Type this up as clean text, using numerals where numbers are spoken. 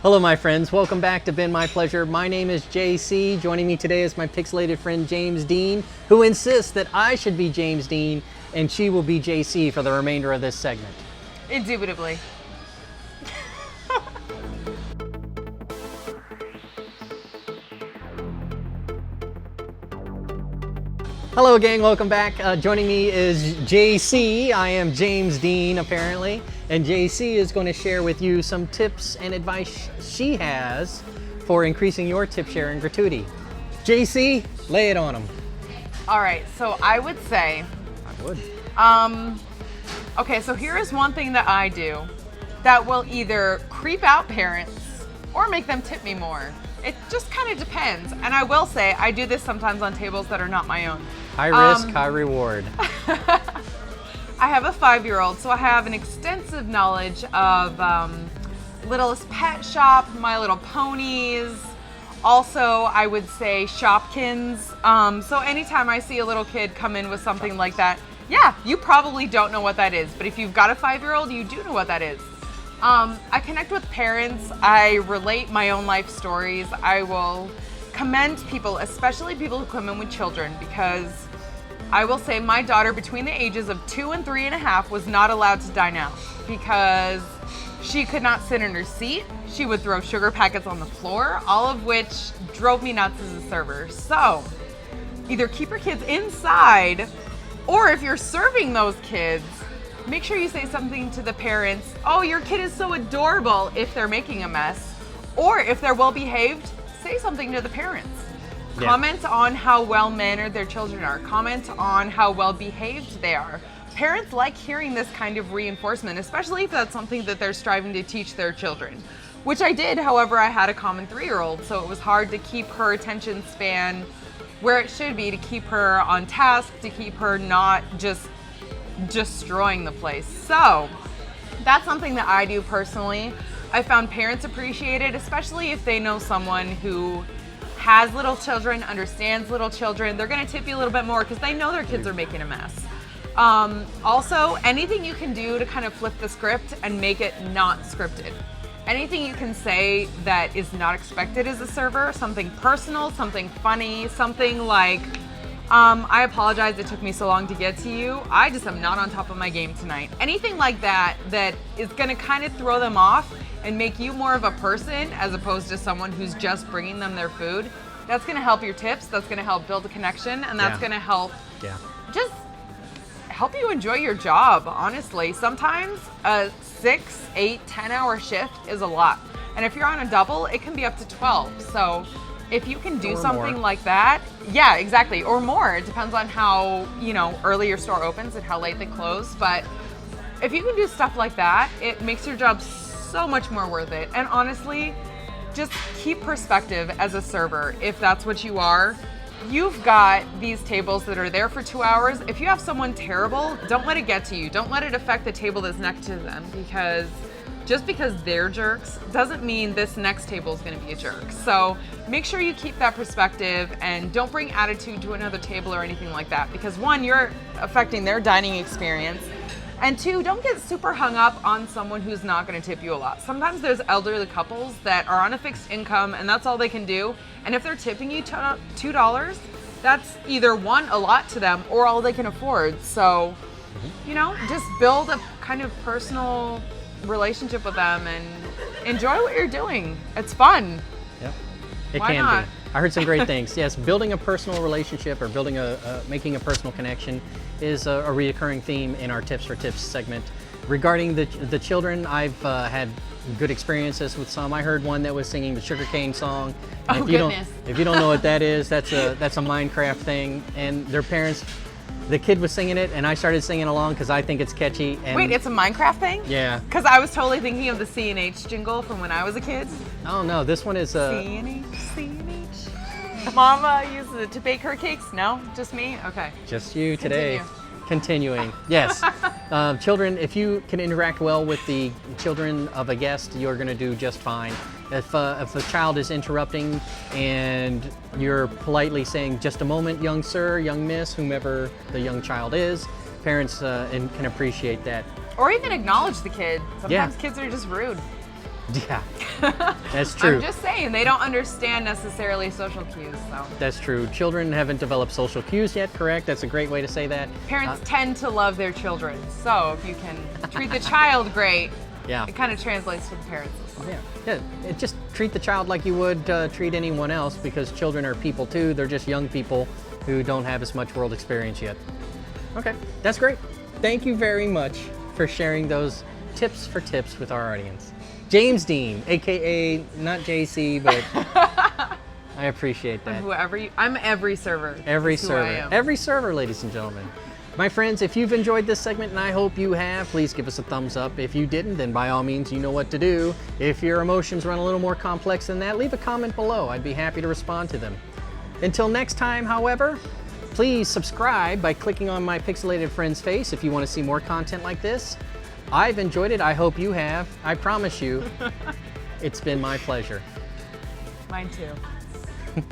Hello my friends, welcome back to Been My Pleasure. My name is JC. Joining me today is my pixelated friend James Dean, who insists that I should be James Dean and she will be JC for the remainder of this segment. Indubitably. Hello gang, welcome back. Joining me is JC. I am James Dean apparently, and JC is going to share with you some tips and advice she has for increasing your tip share and gratuity. JC, lay it on them. All right, so I would say, okay, so here is one thing that I do that will either creep out parents or make them tip me more. It just kind of depends. And I will say, I do this sometimes on tables that are not my own. High risk, high reward. I have a 5-year-old, so I have an extensive knowledge of Littlest Pet Shop, My Little Ponies. Also, I would say Shopkins. So anytime I see a little kid come in with something like that, yeah, you probably don't know what that is. But if you've got a 5-year-old, you do know what that is. I connect with parents. I relate my own life stories. I will commend people, especially people who come in with children, because I will say my daughter between the ages of 2 and 3.5 was not allowed to dine out because she could not sit in her seat. She would throw sugar packets on the floor, all of which drove me nuts as a server. So either keep your kids inside, or if you're serving those kids, make sure you say something to the parents. Oh, your kid is so adorable if they're making a mess. Or if they're well behaved, say something to the parents. Yeah. Comment on how well mannered their children are. Comment on how well behaved they are. Parents like hearing this kind of reinforcement, especially if that's something that they're striving to teach their children. Which I did, however, I had a common 3-year-old, so it was hard to keep her attention span where it should be, to keep her on task, to keep her not just destroying the place. So that's something that I do personally. I found parents appreciate it, especially if they know someone who has little children, understands little children. They're gonna tip you a little bit more because they know their kids are making a mess. Also, anything you can do to kind of flip the script and make it not scripted. Anything you can say that is not expected as a server, something personal, something funny, something like, I apologize it took me so long to get to you. I just am not on top of my game tonight. Anything like that that is gonna kind of throw them off and make you more of a person as opposed to someone who's just bringing them their food. That's gonna help your tips, that's gonna help build a connection, and that's gonna help just help you enjoy your job, honestly. Sometimes a 6, 8, 10-hour shift is a lot. And if you're on a double, it can be up to 12. So if you can do something like that, yeah, exactly, or more. It depends on how, early your store opens and how late they close. But if you can do stuff like that, it makes your job so much more worth it. And honestly, just keep perspective as a server. If that's what you are, you've got these tables that are there for 2 hours. If you have someone terrible, don't let it get to you. Don't let it affect the table that's next to them, because just because they're jerks doesn't mean this next table is going to be a jerk. So make sure you keep that perspective and don't bring attitude to another table or anything like that, because 1, you're affecting their dining experience, and 2, don't get super hung up on someone who's not going to tip you a lot. Sometimes there's elderly couples that are on a fixed income and that's all they can do. And if they're tipping you $2, that's either 1, a lot to them, or all they can afford. So, just build a kind of personal relationship with them and enjoy what you're doing. It's fun. Yep. It Why can not? be. I heard some great things. Yes, building a personal relationship or building making a personal connection is a reoccurring theme in our Tips for Tips segment. Regarding the children, I've had good experiences with some. I heard one that was singing the sugarcane song. And if you don't know what that is, that's a Minecraft thing. And their parents, the kid was singing it, and I started singing along because I think it's catchy. And wait, it's a Minecraft thing? Yeah. Because I was totally thinking of the C&H jingle from when I was a kid. Oh no, this one is C&H, C&H. Mama uses it to bake her cakes. No, just me? Okay. Just you today. Continuing. Yes. Children, if you can interact well with the children of a guest, you're going to do just fine. If a child is interrupting and you're politely saying, just a moment, young sir, young miss, whomever the young child is, parents can appreciate that. Or even acknowledge the kid. Sometimes kids are just rude. Yeah, that's true. I'm just saying, they don't understand necessarily social cues, so. That's true. Children haven't developed social cues yet, correct? That's a great way to say that. Parents tend to love their children, so if you can treat the child great, Yeah. it kind of translates to the parents as well. Yeah, just treat the child like you would treat anyone else, because children are people too. They're just young people who don't have as much world experience yet. Okay, that's great. Thank you very much for sharing those tips for tips with our audience. James Dean, AKA not JC, but I appreciate that. I'm every server. Every is who I server. am. Every server, ladies and gentlemen. My friends, if you've enjoyed this segment, and I hope you have, please give us a thumbs up. If you didn't, then by all means, you know what to do. If your emotions run a little more complex than that, leave a comment below. I'd be happy to respond to them. Until next time, however, please subscribe by clicking on my pixelated friend's face if you want to see more content like this. I've enjoyed it. I hope you have. I promise you, it's been my pleasure. Mine too.